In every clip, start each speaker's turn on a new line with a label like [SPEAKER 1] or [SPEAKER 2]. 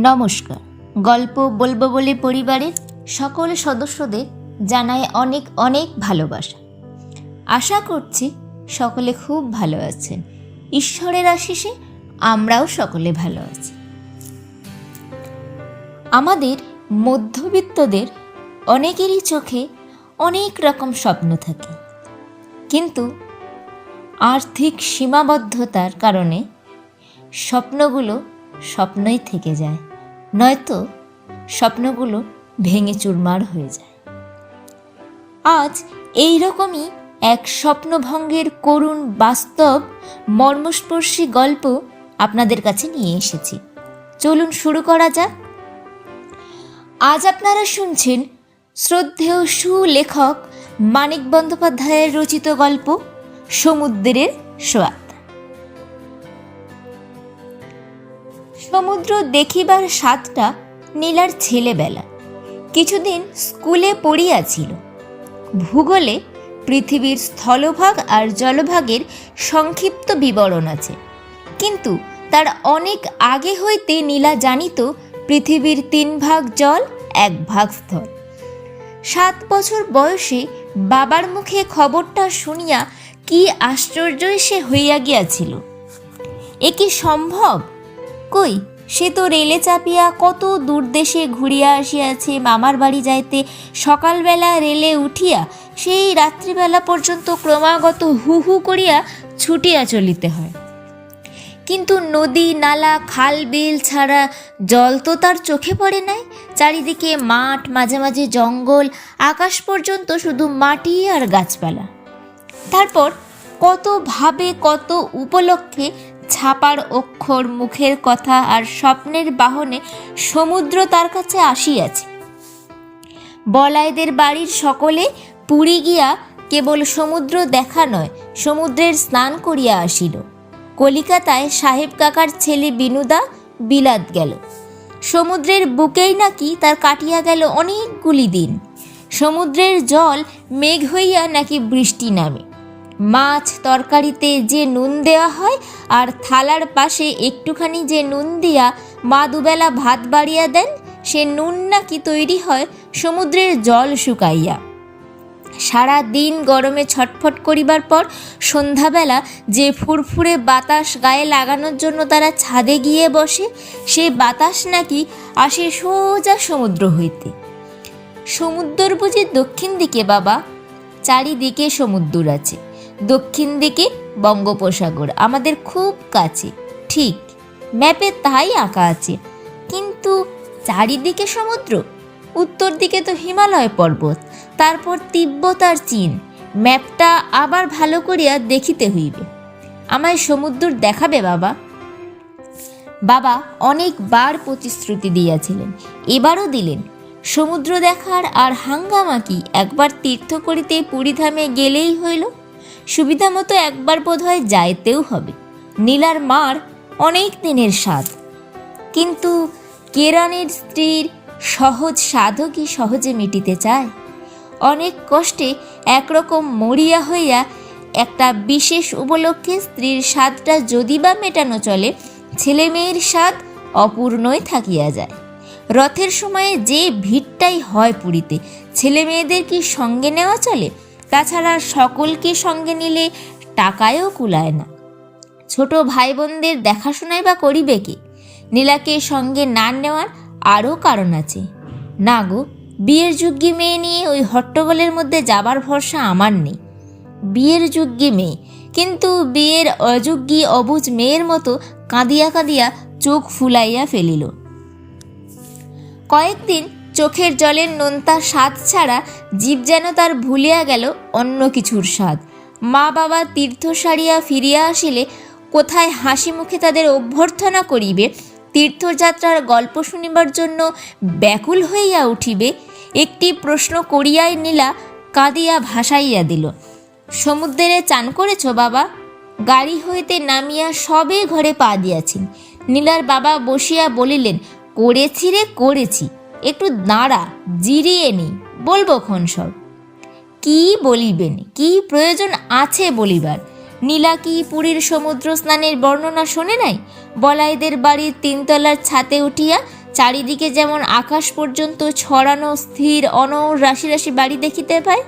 [SPEAKER 1] নমস্কার। গল্প বলবো বলে পরিবারের সকল সদস্যদের জানাই অনেক অনেক ভালোবাসা। আশা করছি সকলে খুব ভালো আছেন। ঈশ্বরের আশিসে আমরাও সকলে ভালো আছি। আমাদের মধ্যবিত্তদের অনেকেরই চোখে অনেক রকম স্বপ্ন থাকে, কিন্তু আর্থিক সীমাবদ্ধতার কারণে স্বপ্নগুলো স্বপ্নই থেকে যায়, নয়তো স্বপ্নগুলো ভেঙে চুরমার হয়ে যায়। আজ এই রকমই এক স্বপ্নভঙ্গের করুণ বাস্তব মর্মস্পর্শী গল্প আপনাদের কাছে নিয়ে এসেছি। চলুন শুরু করা যাক। আজ আপনারা শুনছেন শ্রদ্ধেয় সুলেখক মানিক বন্দ্যোপাধ্যায়ের রচিত গল্প সমুদ্রের সোয়াদ। সমুদ্র দেখিবার স্বাদটা নীলার ছেলেবেলা। কিছুদিন স্কুলে পড়িয়াছিল। ভূগোলে পৃথিবীর স্থলভাগ আর জলভাগের সংক্ষিপ্ত বিবরণ আছে, কিন্তু তার অনেক আগে হইতে নীলা জানিত পৃথিবীর 3 ভাগ জল, 1 ভাগ স্থল। 7 বছর বয়সে বাবার মুখে খবরটা শুনিয়া কি আশ্চর্যই সে হইয়া গিয়াছিল। এ কি সম্ভব? কই, সে তো রেলে চাপিয়া কত দূর দেশে ঘুরিয়া আসিয়াছে। মামার বাড়ি যাইতে সকালবেলা রেলে উঠিয়া সেই রাত্রিবেলা পর্যন্ত ক্রমাগত হু হু করিয়া ছুটিয়া চলিতে হয়। কিন্তু নদী, নালা, খাল, বিল ছাড়া জল তো তার চোখে পড়ে নাই। চারিদিকে মাঠ, মাঝে মাঝে জঙ্গল, আকাশ পর্যন্ত শুধু মাটি আর গাছপালা। তারপর কত ভাবে, কত উপলক্ষে ছাপার অক্ষর, মুখের কথা আর স্বপ্নের বাহনে সমুদ্র তার কাছে আসিয়াছে। বলাইদের বাড়ির সকলে পুরী গিয়া কেবল সমুদ্র দেখা নয়, সমুদ্রের স্নান করিয়া আসিল। কলিকাতায় সাহেব কাকার ছেলে বিনুদা বিলাত গেল। সমুদ্রের বুকেই নাকি তার কাটিয়া গেল অনেকগুলি দিন। সমুদ্রের জল মেঘ হইয়া নাকি বৃষ্টি নামে। মাছ তরকারিতে যে নুন দেওয়া হয়, আর থালার পাশে একটুখানি যে নুন দিয়া মা দুবেলা ভাত বাড়িয়া দেন, সে নুন নাকি তৈরি হয় সমুদ্রের জল শুকাইয়া। সারা দিন গরমে ছটফট করিবার পর সন্ধ্যাবেলা যে ফুরফুরে বাতাস গায়ে লাগানোর জন্য তারা ছাদে গিয়ে বসে, সে বাতাস নাকি আসে সোজা সমুদ্র হইতে। সমুদ্র বুঝি দক্ষিণ দিকে বাবা? চারিদিকে সমুদ্র আছে। দক্ষিণ দিকে বঙ্গোপসাগর, আমাদের খুব কাছে। ঠিক ম্যাপে তাই আঁকা আছে, কিন্তু চারিদিকে সমুদ্র। উত্তর দিকে তো হিমালয় পর্বত, তারপর তিব্বত আর চীন। ম্যাপটা আবার ভালো করিয়া দেখিতে হইবে। আমায় সমুদ্র দেখাবে বাবা? বাবা অনেকবার প্রতিশ্রুতি দিয়াছিলেন, এবারও দিলেন। সমুদ্র দেখার আর হাঙ্গামা কি? একবার তীর্থ করিতে পুরীধামে গেলেই হইল। সুবিধা মতো একবার বোধহয় যাইতেও হবে। নীলার মার অনেক দিনের স্বাদ, কিন্তু কেরানির স্ত্রীর সহজ স্বাদও কি সহজে মিটিতে চায়? অনেক কষ্টে একরকম মরিয়া হইয়া একটা বিশেষ উপলক্ষে স্ত্রীর স্বাদটা যদি বা মেটানো চলে, ছেলে মেয়ের স্বাদ অপূর্ণই থাকিয়া যায়। রথের সময়ে যে ভিড়টাই হয় পুরীতে, ছেলে মেয়েদের কি সঙ্গে নেওয়া চলে? তাছাড়া সকলকে সঙ্গে নিলে টাকায়ও কুলায় না। ছোট ভাই বোনদের দেখাশোনাই বা করিবে কে? নীলাকে সঙ্গে না নেওয়ার আরও কারণ আছে। না গো, বিয়ের যোগ্যী মেয়ে নিয়ে ওই হট্টগোলের মধ্যে যাবার ভরসা আমার নেই। বিয়ের যোগ্যী মেয়ে, কিন্তু বিয়ের অযোগ্যী অবুঝ মেয়ের মতো কাঁদিয়া কাঁদিয়া চোখ ফুলাইয়া ফেলিল। কয়েকদিন চোখের জলের নোনতা স্বাদ ছাড়া জীব যেন তার ভুলিয়া গেল অন্য কিছুর স্বাদ। মা বাবা তীর্থ সারিয়া ফিরিয়া আসিলে কোথায় হাসি মুখে তাদের অভ্যর্থনা করিবে, তীর্থযাত্রার গল্প শুনিবার জন্য ব্যাকুল হইয়া উঠিবে, একটি প্রশ্ন করিয়াই নীলা কাঁদিয়া ভাসাইয়া দিল। সমুদ্রে চান করেছ বাবা? গাড়ি হইতে নামিয়া সবে ঘরে পা দিয়াছেন। নীলার বাবা বসিয়া বলিলেন, করেছি রে করেছি, একটু দাঁড়া, জিরিয়ে নি, বলবো খন সব। কি বলিবেন? কি প্রয়োজন আছে বলিবার? নীলা কি পুরীর সমুদ্র স্নানের বর্ণনা শোনে নাই? বলাইদের বাড়ির 3 তলার ছাতে উঠিয়া চারিদিকে যেমন আকাশ পর্যন্ত ছড়ানো স্থির অনড় রাশি রাশি বাড়ি দেখিতে পায়,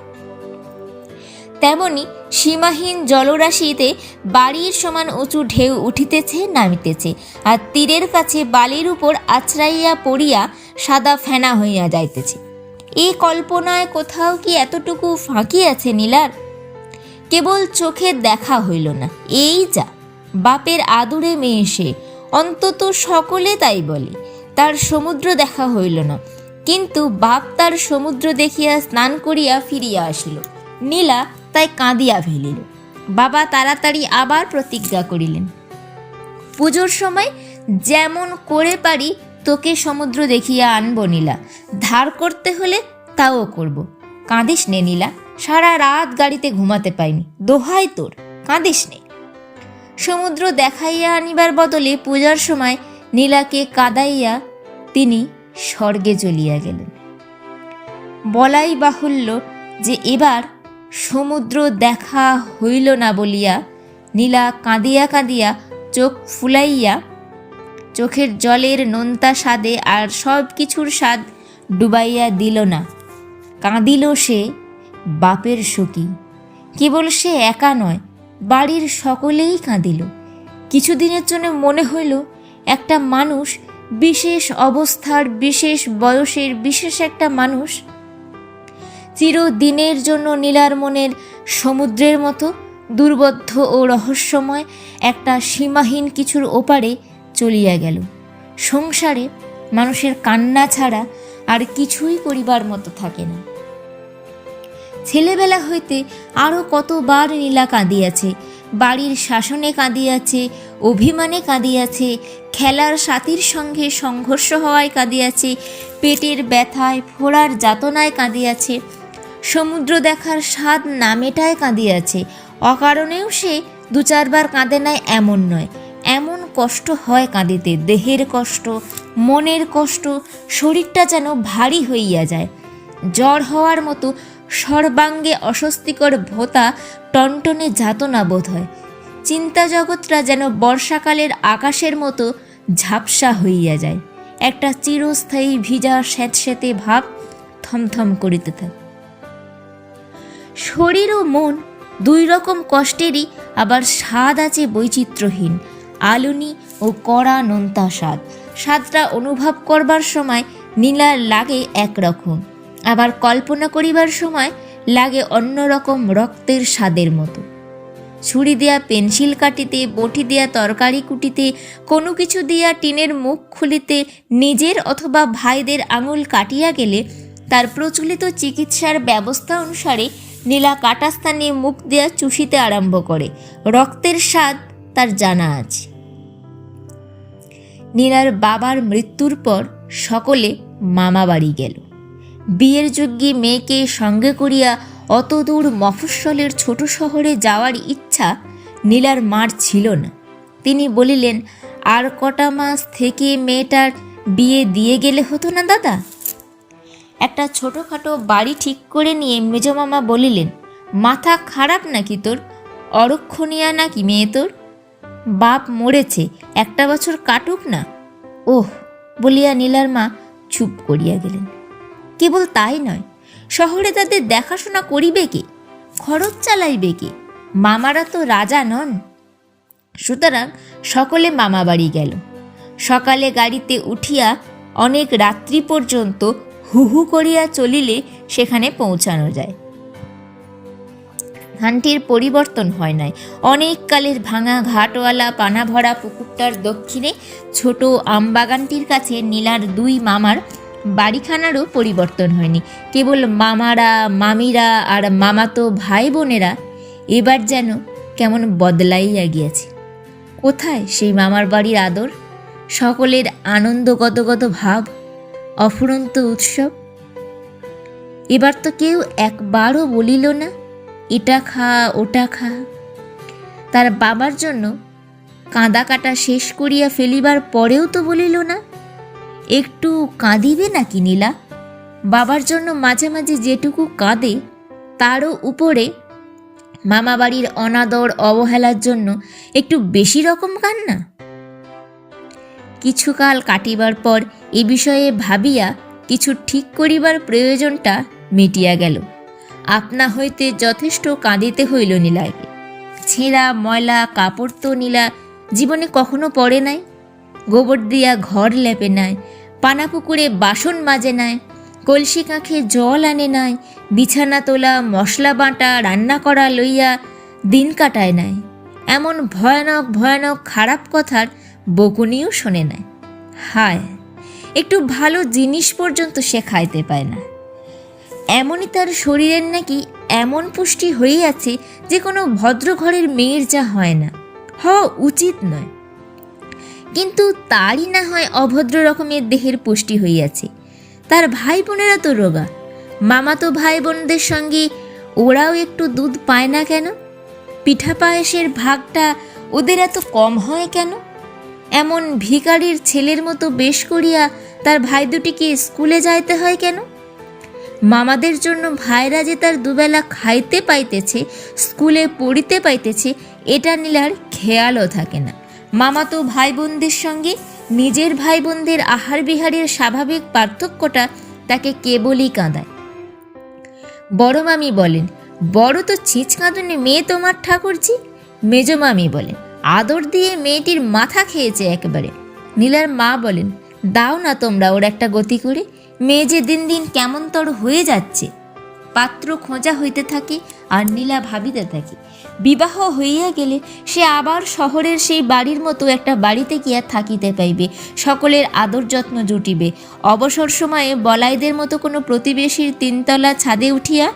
[SPEAKER 1] তেমনি সীমাহীন জলরাশিতে বাড়ির সমান উঁচু ঢেউ উঠিতেছে নামিতেছে, আর তীরের কাছে বালির উপর আছড়াইয়া পড়িয়া সাদা ফেনা হইয়া যাইতেছে। এই কল্পনায় কোথাও কি এতটুকু ফাঁকি আছে নীলার? কেবল চোখের দেখা হইল না, এই যা বাপের আদুরে মেয়ে সে, অন্তত সকলে তাই বলে। তার সমুদ্র দেখা হইল না, কিন্তু বাপ তার সমুদ্র দেখিয়া স্নান করিয়া ফিরিয়া আসিল। নীলা তাই কাঁদিয়া ফেলিল। বাবা তাড়াতাড়ি আবার প্রতিজ্ঞা করিলেন, পুজোর সময় যেমন করে পারি তোকে সমুদ্র দেখিয়া আনবো নীলা, ধার করতে হলে তাও করব। কাঁদিস নে নীলা, সারা রাত গাড়িতে ঘুমাতে পাইনি, দোহাই তোর, কাঁদিস নে। সমুদ্র দেখাইয়া আনিবার বদলে পূজার সময় নীলাকে কাঁদাইয়া তিনি স্বর্গে চলিয়া গেলেন। বলাই বাহুল্য যে এবার সমুদ্র দেখা হইল না বলিয়া নীলা কাঁদিয়া কাঁদিয়া চোখ ফুলাইয়া চোখের জলের নোনতা স্বাদে আর সব কিছুর স্বাদ ডুবাইয়া দিল না। কাঁদিল সে বাপের শোকে। কেবল সে একা নয়, বাড়ির সকলেই কাঁদিল। কিছুদিনের জন্য মনে হইল একটা মানুষ, বিশেষ অবস্থার, বিশেষ বয়সের, বিশেষ একটা মানুষ চিরদিনের জন্য নীলার মনের সমুদ্রের মতো দুর্বোধ্য ও রহস্যময় একটা সীমাহীন কিছুর ওপারে চলিয়া গেল। সংসারে মানুষের কান্না ছাড়া আর কিছুই করিবার মতো থাকে না। ছেলেবেলা হইতে আরও কতবার নীলা কাঁদিয়াছে, বাড়ির শাসনে কাঁদিয়াছে, অভিমানে কাঁদিয়াছে, খেলার সাথীর সঙ্গে সংঘর্ষ হওয়ায় কাঁদিয়াছে, পেটের ব্যথায় ফোড়ার যাতনায় কাঁদিয়াছে, সমুদ্র দেখার স্বাদ না মেটায় কাঁদিয়াছে। অকারণেও সে দু চারবার কাঁদে নাই এমন নয়, এমন কষ্ট হয় কাঁদিতে, দেহের কষ্ট, মনের কষ্ট, শরীরটা যেন ভারী হইয়া যায়, জ্বর হওয়ার মতো সর্বাঙ্গে অস্বস্তিকর ভোঁতা টনটনে যাতনা বোধ হয়। চিন্তা জগৎটা যেন বর্ষাকালের আকাশের মতো ঝাপসা হইয়া যায়, একটা চিরস্থায়ী ভিজা স্যাঁতস্যাঁতে ভাব থমথম করিতে থাকে। শরীর ও মন দুই রকম কষ্টেরই আবার স্বাদ আছে বৈচিত্র্যহীন, আলুনি ও কড়া নোনতা স্বাদ। স্বাদটা অনুভব করবার সময় নীলার লাগে একরকম, আবার কল্পনা করিবার সময় লাগে অন্যরকম রক্তের স্বাদের মতো। ছুরি দিয়া পেন্সিল কাটিতে, বটি দিয়া তরকারি কুটিতে, কোনো কিছু দিয়া টিনের মুখ খুলিতে নিজের অথবা ভাইদের আঙুল কাটিয়া গেলে তার প্রচলিত চিকিৎসার ব্যবস্থা অনুসারে নীলা কাটা স্থানে মুখ দিয়া চুষিতে আরম্ভ করে। রক্তের স্বাদ তার জানা আছে। নীলার বাবার মৃত্যুর পর সকলে মামা বাড়ি গেল। বিয়ের যোগ্যী মেয়েকে সঙ্গে করিয়া অত দূর মফস্বলের ছোট শহরে যাওয়ার ইচ্ছা নীলার মার ছিল না। তিনি বলিলেন, আর কটা মাস থেকে মেয়েটার বিয়ে দিয়ে গেলে হতো না দাদা? একটা ছোটোখাটো বাড়ি ঠিক করে নিয়ে মেজমামা বলিলেন, মাথা খারাপ নাকি তোর? অরক্ষণীয়া নাকি মেয়ে তোর? বাপ মরেছে, একটা বছর কাটুক না। ওহ বলিয়া নীলার মা চুপ করিয়া গেলেন। কেবল তাই নয়, শহরে তাদের দেখাশোনা করিবে কে? খরচ চালাইবে কে? মামারা তো রাজা নন। সুতরাং সকলে মামা বাড়ি গেল। সকালে গাড়িতে উঠিয়া অনেক রাত্রি পর্যন্ত হু হু করিয়া চলিলে সেখানে পৌঁছানো যায়। ঘানটির পরিবর্তন হয় নাই। অনেক কালের ভাঙা ঘাটওয়ালা পানা ভরা পুকুরটার দক্ষিণে ছোট আমবাগানটির কাছে নীলার দুই মামার বাড়িখানারও পরিবর্তন হয়নি। কেবল মামারা, মামিরা আর মামাতো ভাই বোনেরা এবার যেন কেমন বদলাইয়া গিয়াছে। কোথায় সেই মামার বাড়ির আদর, সকলের আনন্দ গদগদ ভাব, অফুরন্ত উৎসব? এবার তো কেউ একবারও বলিল না এটা খা ওটা খা। তার বাবার জন্য কাঁদা কাটা শেষ করিয়া ফেলিবার পরেও তো বলিল না একটু কাঁদিবে নাকি নীলা? বাবার জন্য মাঝে মাঝে যেটুকু কাঁদে তারও উপরে মামাবাড়ির অনাদর অবহেলার জন্য একটু বেশি রকম কান্না। কিছুকাল কাটিবার পর এ বিষয়ে ভাবিয়া কিছু ঠিক করিবার প্রয়োজনটা মিটিয়া গেল। আপনা হইতে যথেষ্ট কাঁদিতে হইল নীলাকে। ছেঁড়া ময়লা কাপড় তো নীলা জীবনে কখনো পরে নাই। গোবর দিয়া ঘর লেপে নাই, পানা পুকুরে বাসন মাজে নাই, কলসি কাঁখে জল আনে নাই, বিছানা তোলা, মশলা বাটা, রান্না করা লইয়া দিন কাটায় নাই। এমন ভয়ানক ভয়ানক খারাপ কথার বকুনিও শোনে নাই। হায়, একটু ভালো জিনিস পর্যন্ত সে খাইতে পায় না। এমনই তার শরীরের নাকি এমন পুষ্টি হইয়াছে যে কোনো ভদ্র ঘরের মেয়ের যা হয় না, হওয়া উচিত নয়। কিন্তু তারই না হয় অভদ্র রকমের দেহের পুষ্টি হইয়াছে। তার ভাই বোনেরা তো রোগা। মামাতো ভাই বোনদের সঙ্গে ওরাও একটু দুধ পায় না কেন? পিঠা পায়েসের ভাগটা ওদের এত কম হয় কেন? এমন ভিখারির ছেলের মতো বেশ করিয়া তার ভাই দুটিকে স্কুলে যাইতে হয় কেন? মামাদের জন্য ভাইরা যে তার দুবেলা খাইতে পাইতেছে, স্কুলে পড়িতে পাইতেছে, এটা নীলার খেয়ালও থাকে না। মামাতো ভাই বোনদের সঙ্গে নিজের ভাই বোনদের আহার বিহারের স্বাভাবিক পার্থক্যটা তাকে কেবলই কাঁদায়। বড় মামি বলেন, বড় তো ছিঁচকাঁদুনি মেয়ে তোমার ঠাকুরজি। মেজ মামি বলেন, আদর দিয়ে মেয়েটির মাথা খেয়েছে একেবারে। নীলার মা বলেন, দাও না তোমরা ওর একটা গতি করে, মেয়ে যে দিন দিন কেমনতর হয়ে যাচ্ছে। পাত্র খোঁজা হইতে থাকে আর নীলা ভাবিতে থাকে, বিবাহ হইয়া গেলে সে আবার শহরের সেই বাড়ির মতো একটা বাড়িতে গিয়া থাকিতে পাইবে, সকলের আদর যত্ন জুটিবে। অবসর সময়ে বলাইদের মতো কোনো প্রতিবেশীর তিনতলা ছাদে উঠিয়া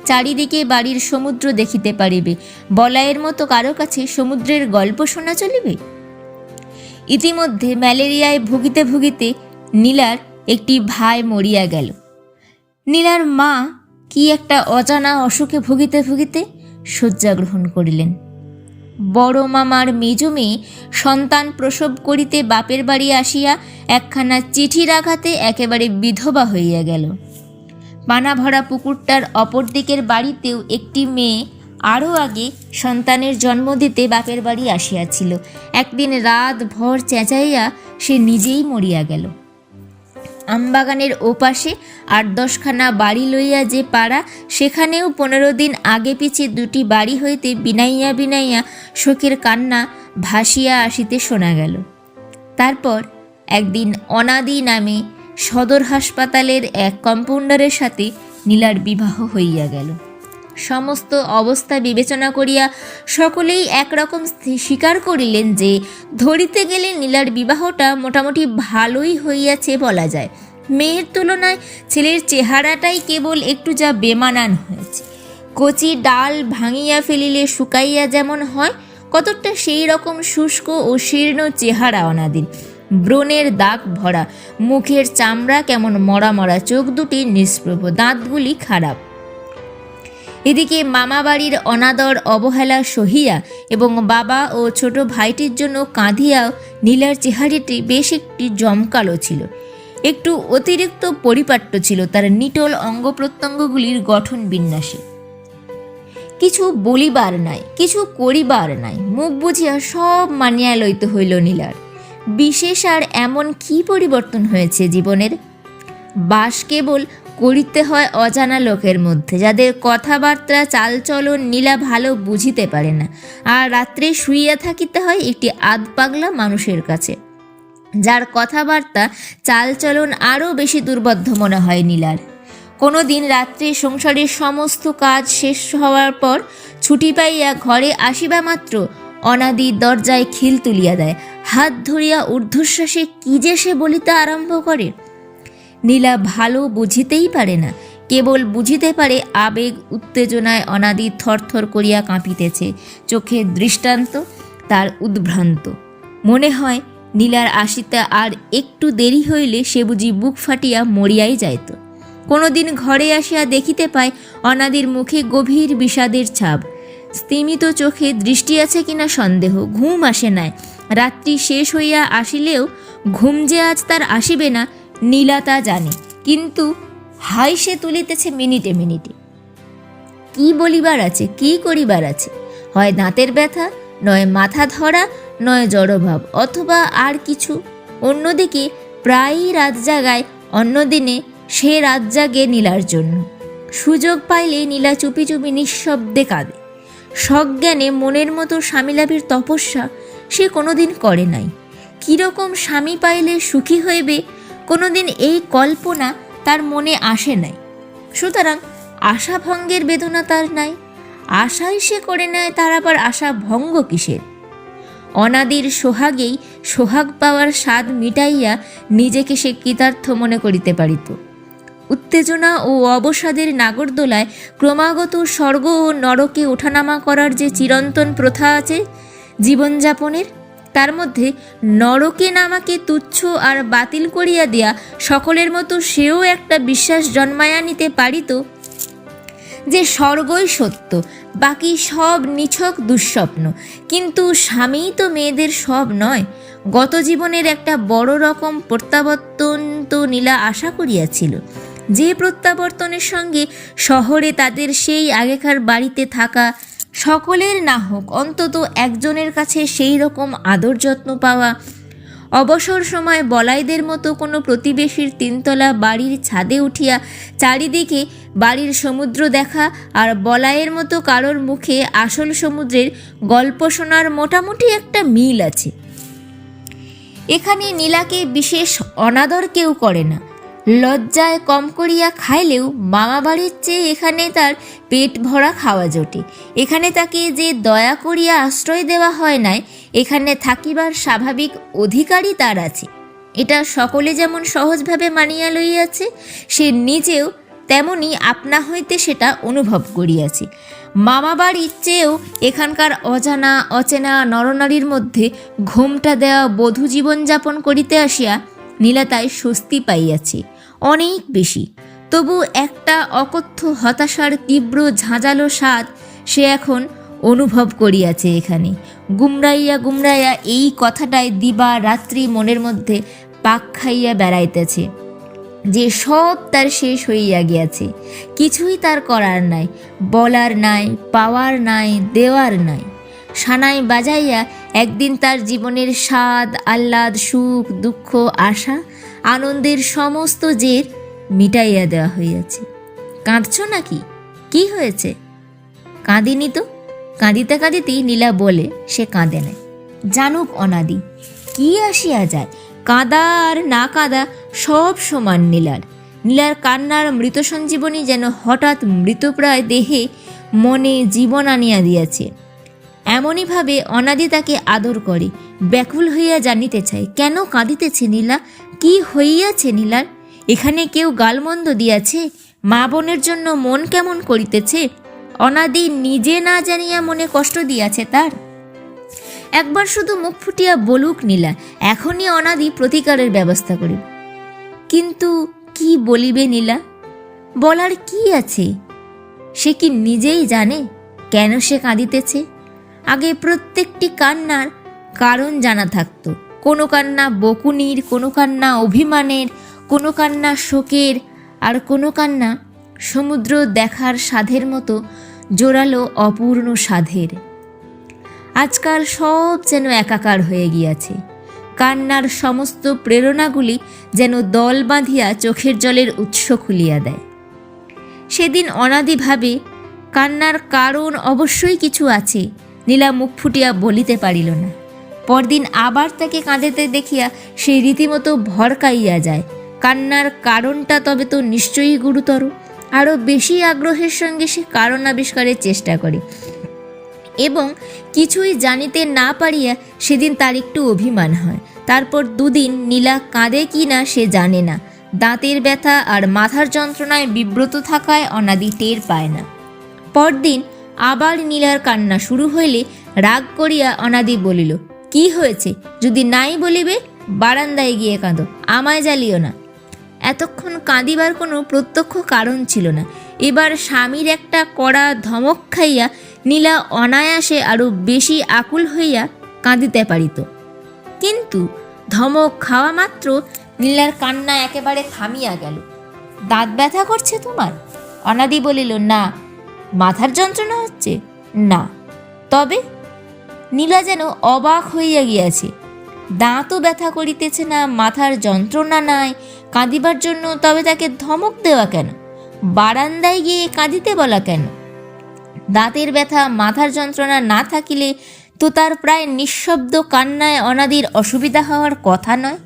[SPEAKER 1] চারিদিকে বাড়ির সমুদ্র দেখিতে পারিবে। বলাইয়ের মতো কারো কাছে সমুদ্রের গল্প শোনা চলিবে। ইতিমধ্যে ম্যালেরিয়ায় ভুগিতে ভুগিতে নীলার একটি ভাই মরিয়া গেল। নীলার মা কি একটা অজানা অসুখে ভুগিতে ভুগিতে শয্যা গ্রহণ করিলেন। বড় মামার মেজ মেয়ে সন্তান প্রসব করিতে বাপের বাড়ি আসিয়া একখানা চিঠির আঘাতে একেবারে বিধবা হইয়া গেল। পানা ভরা পুকুরটার অপর দিকের বাড়িতেও একটি মেয়ে আরও আগে সন্তানের জন্ম দিতে বাপের বাড়ি আসিয়াছিল। একদিন রাত ভর চেঁচাইয়া সে নিজেই মরিয়া গেল। আমবাগানের ওপাশে ৮-১০খানা বাড়ি লইয়া যে পাড়া, সেখানেও ১৫ দিন আগে পিছে দুটি বাড়ি হইতে বিনাইয়া বিনাইয়া শোকের কান্না ভাসিয়া আসিতে শোনা গেল। তারপর একদিন অনাদি নামে সদর হাসপাতালের এক কম্পাউন্ডারের সাথে নীলার বিবাহ হইয়া গেল। সমস্ত অবস্থা বিবেচনা করিয়া সকলেই একরকম স্বীকার করিলেন যে ধরিতে গেলে নীলার বিবাহটা মোটামুটি ভালোই হইয়াছে বলা যায়। মেয়ের তুলনায় ছেলের চেহারাটাই কেবল একটু যা বেমানান হয়েছে। কচি ডাল ভাঙিয়া ফেলিলে শুকাইয়া যেমন হয়, কতটা সেই রকম শুষ্ক ও শীর্ণ চেহারা অনাদির। ব্রণের দাগ ভরা, মুখের চামড়া কেমন মরা মরা, চোখ দুটি নিষ্প্রভ, দাঁতগুলি খারাপ। এদিকে মামা বাড়ির অনাদর অবহেলা সহিয়া এবং বাবা ও ছোট ভাইটির জন্য কাঁদিয়াও নীলার চেহারাটি বেশ একটি জমকালো ছিল। একটু অতিরিক্ত পরিপাট্য ছিল তার নিটোল অঙ্গ প্রত্যঙ্গগুলির গঠন বিন্যাসে। কিছু বলিবার নাই, কিছু করিবার নাই, মুখ বুঝিয়া সব মানিয়া লইতে হইল নীলার। বিশেষ আর এমন কি পরিবর্তন হয়েছে জীবনের? বাস কেবল করিতে হয় অজানা লোকের মধ্যে, যাদের কথাবার্তা চালচলন নীলা ভালো বুঝিতে পারে না। আর রাত্রে শুইয়া থাকিতে হয় একটি আধপাগলা মানুষের কাছে, যার কথাবার্তা চালচলন আরও বেশি দুর্বোধ্য মনে হয় নীলার। কোনো দিন রাত্রে সংসারের সমস্ত কাজ শেষ হওয়ার পর ছুটি পাইয়া ঘরে আসিবা মাত্র অনাদি দরজায় খিল তুলিয়া দেয়। হাত ধরিয়া ঊর্ধ্বশ্বাসে কি যে সে বলিতে আরম্ভ করে, নীলা ভালো বুঝিতেই পারে না। কেবল বুঝিতে পারে আবেগ উত্তেজনায় অনাদি থরথর করিয়া কাঁপিতেছে। চোখের দৃষ্টান্ত তার উদ্ভ্রান্ত। মনে হয় নীলার আসিতে আর একটু দেরি হইলে সে বুঝি বুক ফাটিয়া মরিয়াই যাইত। কোনো দিন ঘরে আসিয়া দেখিতে পায় অনাদির মুখে গভীর বিষাদের ছাপ। স্তিমিত চোখে দৃষ্টি আছে কিনা সন্দেহ। ঘুম আসে নাই। রাত্রি শেষ হইয়া আসিলেও ঘুম যে আজ তার আসিবে না নীলা তা জানে, কিন্তু হাই সে তুলিতেছে মিনিটে মিনিটে। কি বলিবার আছে, কি করিবার আছে? হয় দাঁতের ব্যথা, নয় মাথা ধরা, নয় জড়ভাব, অথবা আর কিছু। অন্যদিকে প্রায়ই রাত জাগায়, অন্যদিনে সে রাত জাগে নীলার জন্য। সুযোগ পাইলে নীলা চুপি চুপি নিঃশব্দে কাঁদে। সজ্ঞানে মনের মতো স্বামীলাভের তপস্যা সে কোনোদিন করে নাই। কীরকম স্বামী পাইলে সুখী হইবে কোনোদিন এই কল্পনা তার মনে আসে নাই। সুতরাং আশাভঙ্গের বেদনা তার নাই। আশাই সে করে নেয়, তার আবার আশা ভঙ্গ কিসের? অনাদির সোহাগেই সোহাগ পাওয়ার স্বাদ মিটাইয়া নিজেকে সে কৃতার্থ মনে করিতে পারিত। উত্তেজনা ও অবসাদের নাগরদোলায় ক্রমাগত স্বর্গ ও নরকে ওঠানামা করার যে চিরন্তন প্রথা আছে জীবনযাপনের, তার মধ্যে নরকে নামাকে তুচ্ছ আর বাতিল করিয়া দেয়া সকলের মতো সেও একটা বিশ্বাস জন্মায়া নিতে পারিত যে স্বর্গই সত্য, বাকি সব নিছক দুঃস্বপ্ন। কিন্তু স্বামীই তো মেয়েদের সব নয়। গত জীবনের একটা বড় রকম প্রত্যাবর্তন তো নীলা আশা করিয়াছিল, যে প্রত্যাবর্তনের সঙ্গে শহরে তাদের সেই আগেকার বাড়িতে থাকা সকলের না হোক অন্তত একজনের কাছে সেই রকম আদর যত্ন পাওয়া, অবসর সময় বলাইদের মতো কোনো প্রতিবেশীর তিনতলা বাড়ির ছাদে উঠিয়া চারিদিকে বাড়ির সমুদ্র দেখা, আর বলাইয়ের মতো কারোর মুখে আসল সমুদ্রের গল্প শোনার মোটামুটি একটা মিল আছে। এখানে নীলাকে বিশেষ অনাদর কেউ করে না। লজ্জায় কম করিয়া খাইলেও মামা বাড়ির চেয়ে এখানে তার পেট ভরা খাওয়া জোটে। এখানে তাকে যে দয়া করিয়া আশ্রয় দেওয়া হয় নাই, এখানে থাকিবার স্বাভাবিক অধিকারই তার আছে। এটা সকলে যেমন সহজভাবে মানিয়া লইয়াছে, সে নিজেও তেমনি আপনা হইতে সেটা অনুভব করিয়াছে। মামা বাড়ির চেয়েও এখানকার অজানা অচেনা নরনারীর মধ্যে ঘোমটা দেওয়া বধূ জীবনযাপন করিতে আসিয়া নীলা তাই স্বস্তি পাইয়াছে অনেক বেশি। তবু একটা অকথ্য হতাশার তীব্র ঝাঁঝালো স্বাদ সে এখন অনুভব করিয়াছে। এখানে গুমরাইয়া গুমরাইয়া এই কথাটাই দিবা রাত্রি মনের মধ্যে পাক খাইয়া বেড়াইতেছে যে সব তার শেষ হইয়া গিয়াছে, কিছুই তার করার নাই, বলার নাই, পাওয়ার নাই, দেওয়ার নাই। সানাই বাজাইয়া একদিন তার জীবনের স্বাদ, আহ্লাদ, সুখ, দুঃখ, আশা, আনন্দের সমস্ত জের মিটাইয়া দেওয়া হইয়াছে। কাঁদছ নাকি? কি হয়েছে? কাঁদিনি তো। কাঁদিতে কাঁদিতেই নীলা বলে সে কাঁদে নাই। জানুক অনাদি, কি আসিয়া যায়, কাঁদা আর না কাঁদা সব সমান নীলার। নীলার কান্নার মৃত সঞ্জীবনী যেন হঠাৎ মৃতপ্রায় দেহে মনে জীবন আনিয়া দিয়াছে। এমনইভাবে অনাদি তাকে আদর করে, ব্যাকুল হইয়া জানিতে চায় কেন কাঁদিতেছে নীলা, কি হইয়াছে নীলার। এখানে কেউ গালমন্দ দিয়াছে, মা বোনের জন্য মন কেমন করিতেছে, অনাদি নিজে না জানিয়া মনে কষ্ট দিয়াছে তার। একবার শুধু মুখ ফুটিয়া বলুক নীলা, এখনই অনাদি প্রতিকারের ব্যবস্থা করিব। কিন্তু কি বলিবে নীলা? বলার কি আছে? সে কি নিজেই জানে কেন সে কাঁদিতেছে? আগে প্রত্যেকটি কান্নার কারণ জানা থাকত। কোনো কান্না বকুনির, কোনো কান্না অভিমানের, কোনো কান্না শোকের, আর কোনো কান্না সমুদ্র দেখার সাধের মতো জোরালো অপূর্ণ সাধের। আজকাল সব যেন একাকার হয়ে গিয়াছে। কান্নার সমস্ত প্রেরণাগুলি যেন দল বাঁধিয়া চোখের জলের উৎস খুলিয়া দেয়। সেদিন অনাদি ভাবে কান্নার কারণ অবশ্যই কিছু আছে, নীলা মুখ ফুটিয়া বলিতে পারিল না। পরদিন আবার তাকে কাঁদিতে দেখিয়া সে রীতিমতো ভরকাইয়া যায়। কান্নার কারণটা তবে তো নিশ্চয়ই গুরুতর। আরও বেশি আগ্রহের সঙ্গে সে কারণ আবিষ্কারের চেষ্টা করে এবং কিছুই জানিতে না পারিয়া সেদিন তার একটু অভিমান হয়। তারপর দুদিন নীলা কাঁদে কি না সে জানে না। দাঁতের ব্যথা আর মাথার যন্ত্রণায় বিব্রত থাকায় অনাদি টের পায় না। পরদিন আবার নীলার কান্না শুরু হইলে রাগ করিয়া অনাদি বলিল, কি হয়েছে? যদি নাই বলিবে বারান্দায় গিয়ে কাঁদো, আমায় জ্বালিও না। এতক্ষণ কাঁদিবার কোনো প্রত্যক্ষ কারণ ছিল না। এবার স্বামীর একটা কড়া ধমক খাইয়া নীলা অনায়াসে আরও বেশি আকুল হইয়া কাঁদিতে পারিত। কিন্তু ধমক খাওয়া মাত্র নীলার কান্না একেবারে থামিয়া গেল। দাঁত ব্যথা করছে তোমার? অনাদি বলিল, না। মাথার যন্ত্রণা হচ্ছে? না। তবে? নীলা যেন অবাক হইয়া গিয়াছে। দাঁতও ব্যথা করিতেছে না, মাথার যন্ত্রণা নাই, কাঁদিবার জন্য তবে তাকে ধমক দেওয়া কেন? বারান্দায় গিয়ে কাঁদিতে বলা কেন? দাঁতের ব্যথা মাথার যন্ত্রণা না থাকিলে তো তার প্রায় নিঃশব্দ কান্নায় অনাদির অসুবিধা হওয়ার কথা নয়।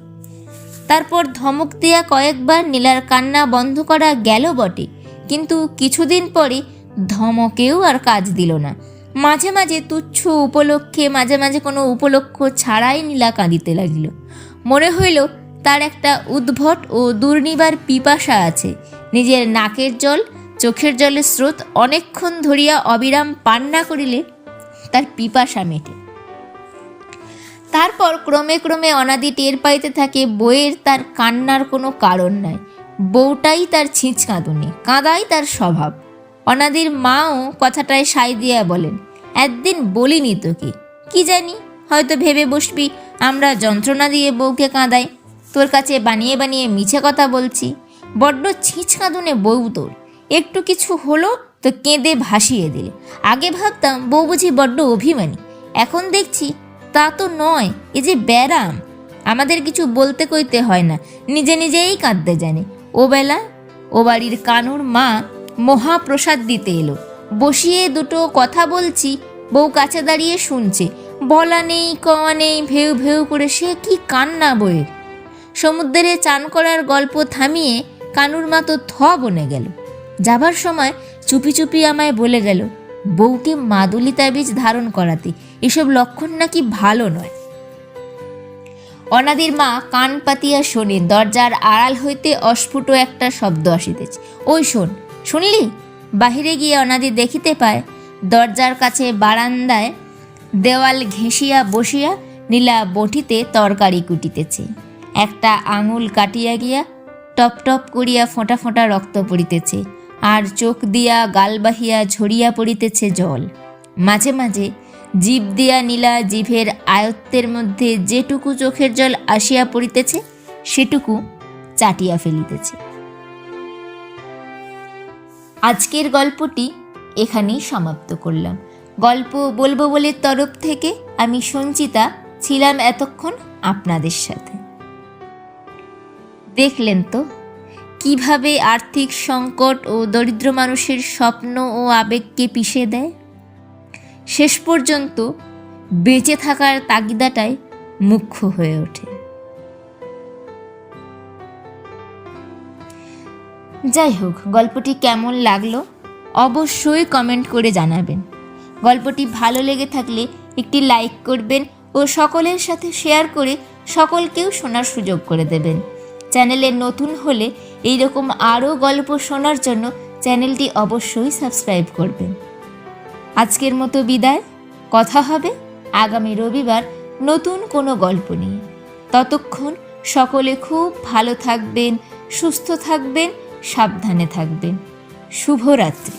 [SPEAKER 1] তারপর ধমক দেয়া কয়েকবার নীলার কান্না বন্ধ করা গেল বটে, কিন্তু কিছুদিন পরে ধমকেও আর কাজ দিল না। মাঝে মাঝে তুচ্ছ উপলক্ষে, মাঝে মাঝে কোনো উপলক্ষ ছাড়াই নীলা কাঁদিতে লাগিল। মনে হইল তার একটা উদ্ভট ও দুর্নিবার পিপাসা আছে। নিজের নাকের জল, চোখের জলের স্রোত অনেকক্ষণ ধরিয়া অবিরাম পান না করিলে তার পিপাসা মেটে। তারপর ক্রমে ক্রমে অনাদি টের পাইতে থাকে বউয়ের তার কান্নার কোনো কারণ নাই, বউটাই তার ছিঁচ কাঁদুনি, কাঁদাই তার স্বভাব। অনাদির মাও কথাটায় সাই দিয়া বলেন, একদিন বলিনি তোকে, কি জানি হয়তো ভেবে বসবি আমরা যন্ত্রণা দিয়ে বউকে কাঁদাই, তোর কাছে বানিয়ে বানিয়ে মিছে কথা বলছি। বড্ড ছিঁচ কাঁদুনে বউ তোর, একটু কিছু হলো তো কেঁদে ভাসিয়ে দিলে। আগে ভাবতাম বউ বুঝি বড্ড অভিমানী, এখন দেখছি তা তো নয়, এ যে ব্যারাম। আমাদের কিছু বলতে কইতে হয় না, নিজে নিজেই কাঁদতে জানে। ও বেলা ও বাড়ির কানুর মা মহাপ্রসাদ দিতে এলো, বসিয়ে দুটো কথা বলছি, বউ কাছে দাঁড়িয়ে শুনছে, বলা নেই কওয়া নেই, ভেউ ভেউ করে সে কি কান্না বইয়ের। সমুদ্রে চান করার গল্প থামিয়ে কানুর মা তো বনে গেল। যাবার সময় চুপি চুপি আমায় বলে গেল, বউকে মাদুলি তাবিজ ধারণ করাতে, এসব লক্ষণ নাকি ভালো নয়। অনাদির মা কান পাতিয়া শোনে, দরজার আড়াল হইতে অস্ফুট একটা শব্দ আসিতেছে। ওই শোন, শুনলি? বাহিরে গিয়ে অনাদি দেখিতে পায় দরজার কাছে বারান্দায় দেওয়াল ঘেঁষিয়া বসিয়া নীলা বটিতে তরকারি কুটিতেছে। একটা আঙুল কাটিয়া গিয়া টপ টপ করিয়া ফোঁটা ফোঁটা রক্ত পড়িতেছে, আর চোখ দিয়া গাল বাহিয়া ঝরিয়া পড়িতেছে জল। মাঝে মাঝে জিভ দিয়া নীলা জিভের আয়ত্তের মধ্যে যেটুকু চোখের জল আসিয়া পড়িতেছে সেটুকু চাটিয়া ফেলিতেছে। আজকের গল্পটি এখানেই সমাপ্ত করলাম। গল্প বলবো বলে তরফ থেকে আমি সঞ্চিতা ছিলাম এতক্ষণ আপনাদের সাথে। দেখলেন তো কিভাবে আর্থিক সংকট ও দরিদ্র মানুষের স্বপ্ন ও আবেগকে পিষে দেয়। শেষ পর্যন্ত বেঁচে থাকার তাগিদাটাই মুখ্য হয়ে ওঠে। যাই হোক, গল্পটি কেমন লাগলো অবশ্যই কমেন্ট করে জানাবেন। গল্পটি ভালো লেগে থাকলে একটি লাইক করবেন ও সকলের সাথে শেয়ার করে সকলকেও শোনার সুযোগ করে দেবেন। চ্যানেলে নতুন হলে এইরকম আরও গল্প শোনার জন্য চ্যানেলটি অবশ্যই সাবস্ক্রাইব করবেন। আজকের মতো বিদায়, কথা হবে আগামী রবিবার নতুন কোনো গল্প নিয়ে। ততক্ষণ সকলে খুব ভালো থাকবেন, সুস্থ থাকবেন, সাবধানে থাকবেন। শুভরাত্রি।